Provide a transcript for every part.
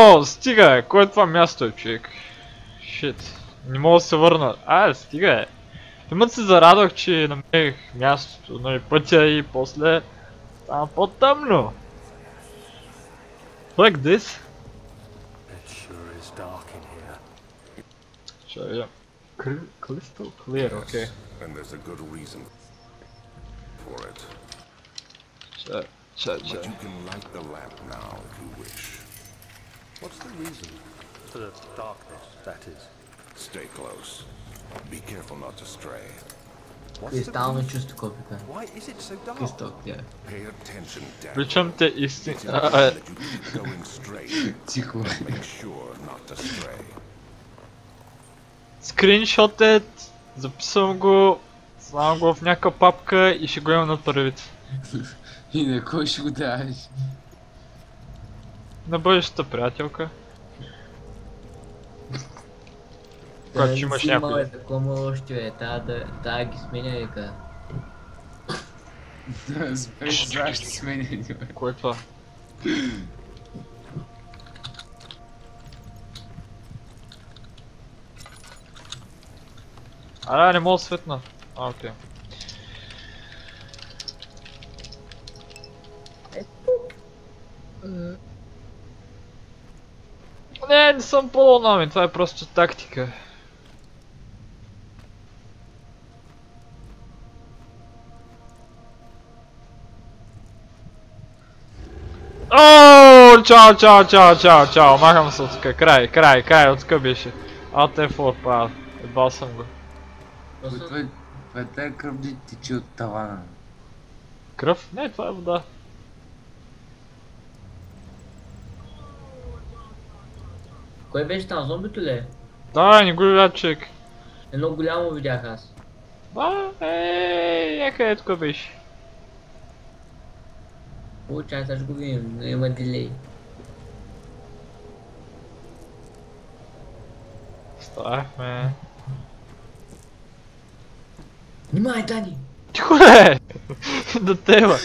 О, стига! Кое е това място е, човек? Шит. Не мога да се върна. Стига! Имат се зарадвах, че намерих мястото, нали, пътя и после стана по-тъмно. Like this? It sure is dark in here. Ще видим. Crystal clear, окей. And there's a good reason for it. But you can light the lamp now if you wish. What's the reason for the darkness, that is? Stay close. Be careful not to stray. What's the Кристално reason? чувство копика. Why is it so dark? Кристал, тя. Pay attention, Dad. Причем те истини... That you keep going straight. Тихо. Make sure not to stray. Скриншотът, записвам го, слагам го в някаква папка и ще го имам на първите. И на кой ще го даваш? На бъдещата приятелка. Когато ще имаш някой. Такова още е, тая ги сменя века. Знаеш, ще сменя. Кое е това? Не мога да светна. Окей. Не съм по-лонамен, това е просто тактика. Ооо, чао, махам се от тука, край, от тука беше. Alt F4 пада, ебал съм го. Това е кръв да тече от тавана. Кръв? Не, това е вода. Кой беше там, зомбито ли? Да, не го видя човек. Едно голямо видях аз. Да, някъде тук беше. Получай, сега ще го видим, но има дилей. Ставахме. Внимай, Дани! Тихо бе! До теба!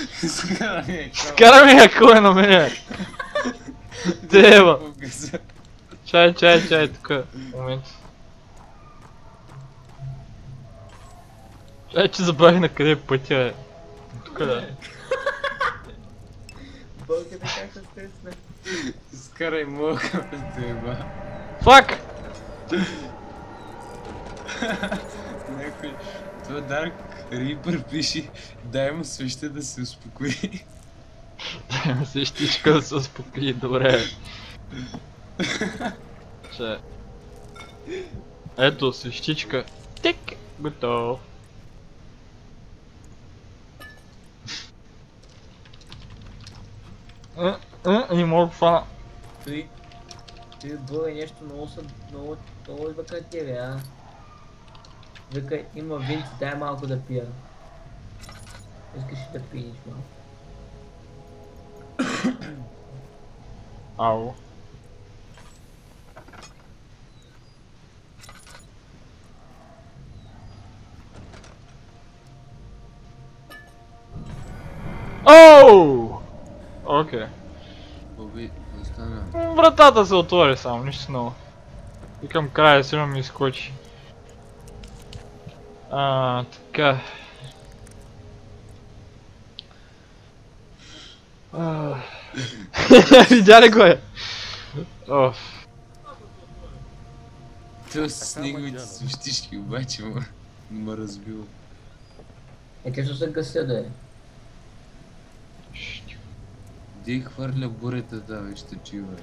Скараме я кой на мене! Теба! Чай, тука. Момент. Чай, че забравих на къде е пътя е. Тука да. Бълката как се стресна. Скарай мълка през теба. Фак! Някой... Това Dark Reaper пише, дай му свеща да се успокои. Дай му свещичка да се успокои, добре. Че... Ето, свещичка. Тик! Готов. Не мога да фана. Той бъл е нещо много идва към тебе, а? Вика, има винци, дай малко да пия. Искаш ли да пиеш малко? Ау. Оу! Окей. Боби, остана. Вратата се отвори само, нищо ново. И към края сигурно ми изкочи. Така. Видя ли го е? Оф. Това с неговите свещички обаче ме разбил. Те ще се гася да е. Ди хвърля буретата, бе, ще чива.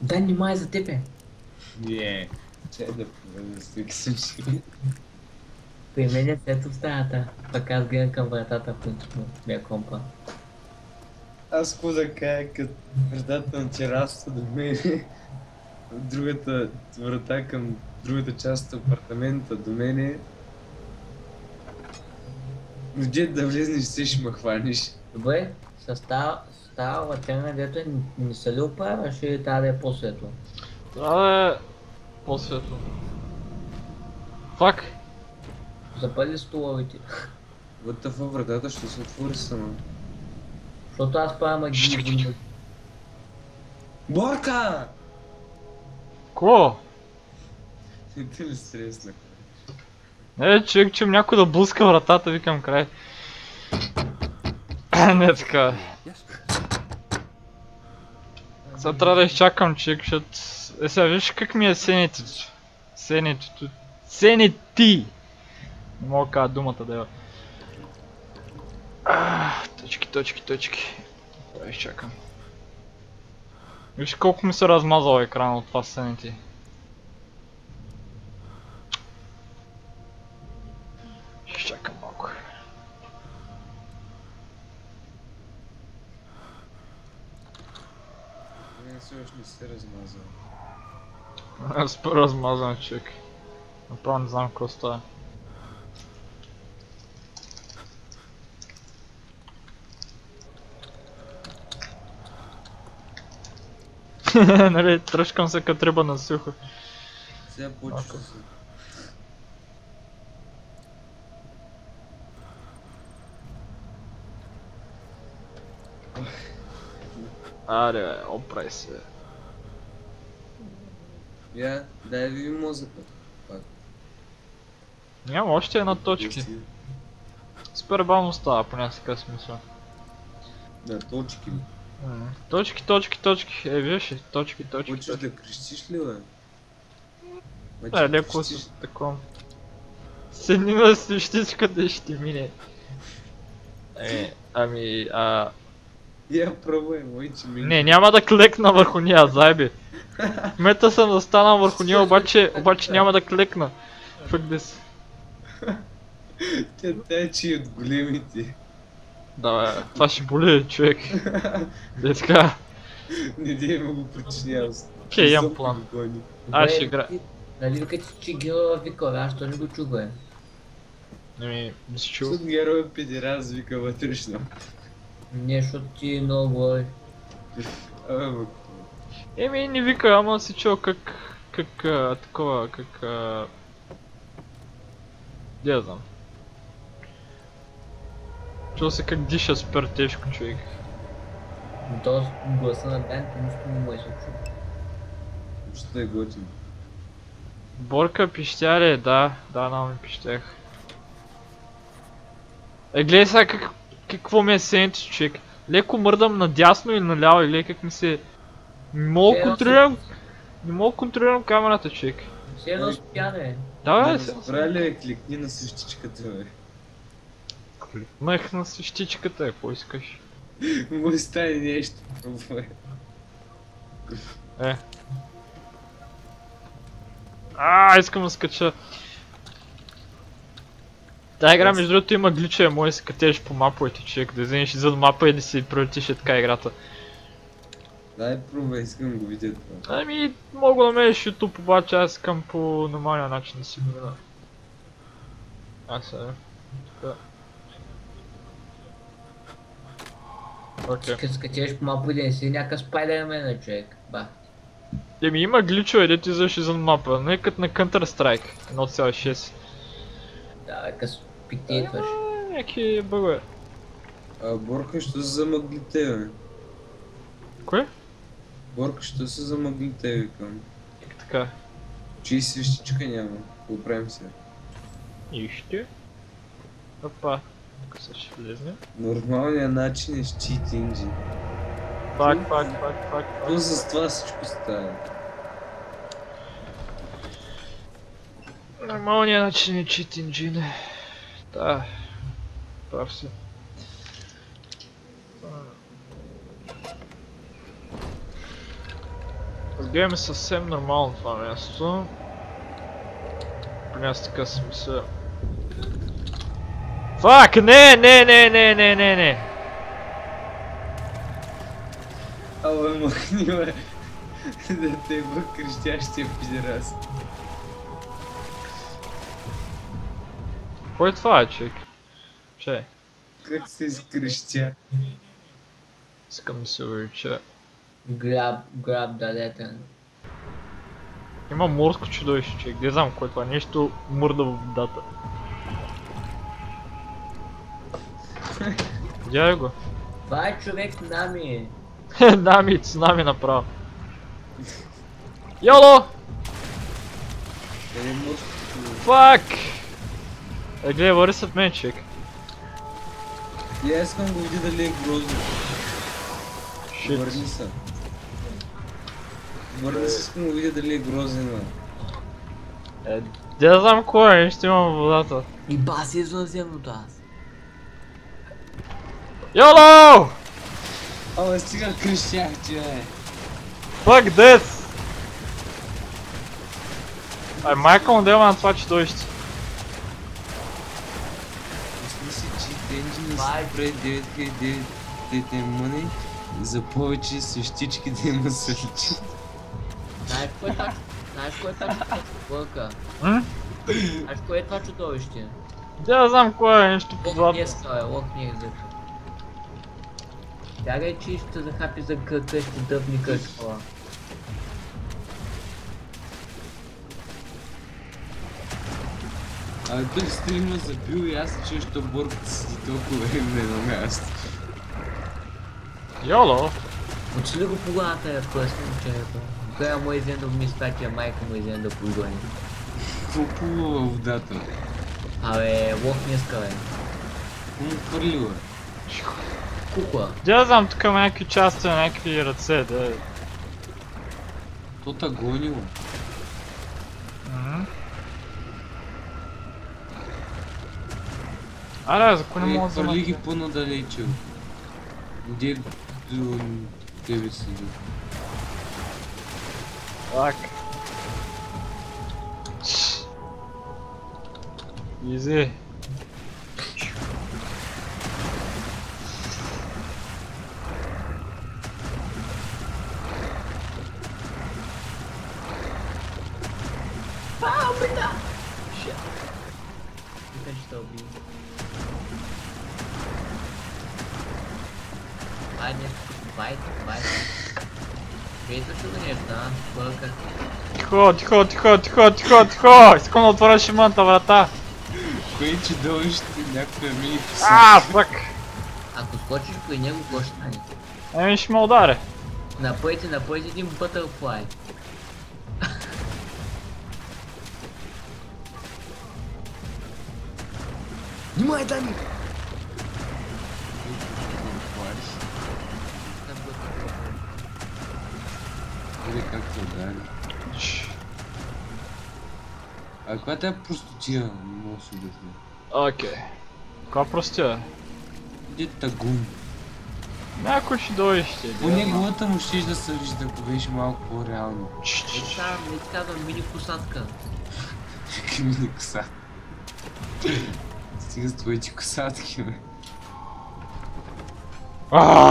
Дай внимай за тебе. Чай да поведа, стик съм си. При мен е сето в стаята. Пък аз гледам към вратата, принципно, бия компа. Аз какво да кажа, като вратата на терасата до мене, другата врата към другата част от апартамента до мене. Где да влезнеш, се ще ме хванеш. Добре, с тази латерна, дето не се ли оправя, ще тази да е по-светло. Това да е по-светло. Фак! Запали столовите. Вътре във вратата ще се отвори сама. Защото аз правя магии. Борка! Ко? И ти ли стреснах? Човек, чум някой да блъска вратата, викам край. Не така. Сега трябва да изчакам, човек, защото... Сега виж как ми е сенето. Сенети! Не мога да кажа думата да я. Точки. Това изчакам. Виж колко ми се размазал екрана от това сенети. Ще чакам малко. Не, все още не се размазал. Аз размазан човек. Направо не знам какво става. Нали, тръжкам се като риба на сухо. Сега почва се. Аре, бе, опрай се. Я, дай ви мозъка. Пак. Няма още една точки. Супер бавно става по някакъв смисъл. Да, точки ли? Точки. Виж ли? Точки. Хочеш да крещиш ли, бе? Леко с такова. Седни на свещичката и ще мине. Я пробвай, мойче ми. Не, няма да клекна върху нея, зайби. В момента съм застанал върху нея, обаче няма да клекна. Fuck this. Тя тече от големите. Да, бе, това ще боли, човек. Де така. Не дей ме го причинявам. Окей, имам план. Аз ще игра. Нали викате, че Гео вика, аз то не го чух, бе. Не ми си чул. Суд герой педераз вика вътрешно. Не, защото ти много говориш. Не вика, ама си чул как де я знам. Чул се как диша супер тежко, човек. То гласа на Бент, нищо не му е се чу. Що е готин? Борка пищяре, да, много ми пищях. Гледай сега какво ми е сенето, човек. Леко мърдам надясно и наляво, или как ми се... Не мога да контролирам камерата, човек. Все едно спя, бе. Да, Да, бе, забравя ли кликни на свещичката, бе? Кликнах на свещичката, какво искаш? Му стане нещо, пробвай. Искам да скача. Тая игра между другото има гличове, може да се катеш по маповете, човек, да вземеш извън мапа и да си пролетиш така играта. Дай пробвай, искам го видя това. Мога да намериш YouTube, обаче аз искам по нормалния начин да си го мина. Сега. Окей. Като скачеш по мапа и да не си някакъв Спайдермен, човек. Ба. Има гличове, дето излъж извън мапа, не като на Counter-Strike 1.6. Да, бе, къс питетваш. Някакви бъгове. Борка, що се замъглите, бе? Кое? Борка, що се замъглите, викам? Как така? Чий свещичка няма, оправим се. Нищо. Опа. Тук са ще влезне. Нормалният начин е с читинги. Пак. Но с това всичко става. Нормалният начин е чит инжин. Да. Прав си. Разгледаме съвсем нормално това място. При нас така смисъл. Фак! Не! Ала махни, бе. Да те бък крещящия пидерас. Кой е това, човек? Че? Как се изкрещя? Искам да се увелича. Grab the letter. Има морско чудовище, човек. Не знам кой е това. Нещо мърда в водата. Видя го? Това е човек нами. Нами, цунами направо. YOLO! Къде може? Фак! Гледай, върви след мен, човек. И аз искам го видя дали е грозно. Шит. Върни се. Върни се, искам го видя дали е грозен. Да знам кой е, ще имам водата. И баси е на земното аз. YOLO! Абе, стига крещях, че е. Fuck this! Ай, майка му дела на това чудовище. Мисли си, че Денджи не Май. си прави 9000 мъни за повече същички да има сълчи. Знаеш кое е това? Знаеш кое е това чудовище? Лъка. М? Знаеш кое е това чудовище? Да знам кой е, нещо Лох подобно. не е скала, лох не е зъка. Тягай, че ще захапи за къщи, дъвни къщала. Абе, тук стрима забил и аз че що борката си толкова време на едно място. YOLO! Отшли го по главата я вкъсна момчето. Коя му е изен да ми спати, а майка му е изен да погони. Какво плува във водата? Абе, лох не иска, бе. Какво му хвърлила? Кукла. Да знам, тук има някакви части, някакви ръце, да. То та гонила. Аре, за кой не мога да Хвърли ги взема? по-надалече. Где до тебе седи? Так. Изи. Вика, ще те убие. Айде, байт. Виждаш ли нещо, а? Пълка. Тихо! Искам да отворя шимънта врата. Кое чудовище някаква мини коса? Фак! Ако скочиш при него, какво ще стане? Еми ще ме ударе. Напъйте един бътърфлай. Внимай, Дани! Или как те удари? А каква тя простотия? Не мога да се обясня. Окей. Каква простия? Где тагун? Някой чудовище. По неговата му щеш да се вижда, ако беше малко по-реално. Не ти казвам мини посадка. Какви мини коса? Стига с твоите косатки, бе.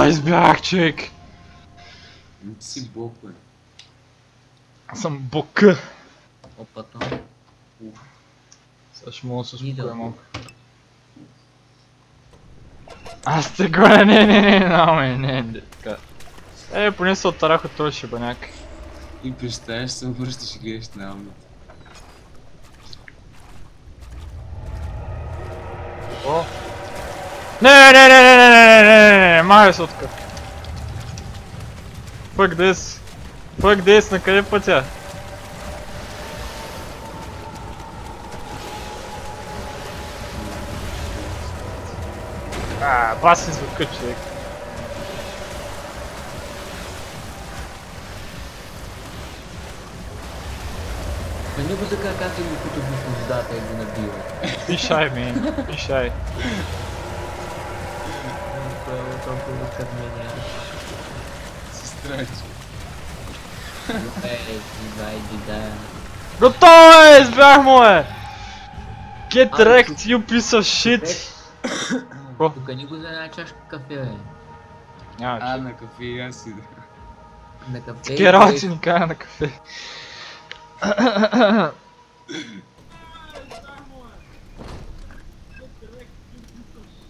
Избягах, човек. Ти си бог, бе. Аз съм бока. Опато. Сега ще мога да се Идол. успокоя малко. Аз те гоня, не, така. Поне се оттарах от този шибаняк. И представяш, се обръщаш и гледаш на Алмата. О! Не, май се отка. Fuck this, на къде пътя? Баси звука, човек. Не го така как си го кутов в водата и го набива. Пишай, мен, пишай. Толкова към меня. Сестрачи. Ей, ти да. Готово е, избях му е! Get wrecked, you piece of shit! Тук ни го за една чашка кафе, бе. Няма че. На кафе и аз ида. На кафе. Такива работи ни кара на кафе.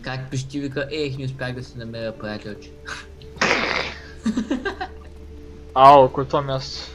Как пищи вика, не успях да се намеря приятелче. Ало, кое е това място?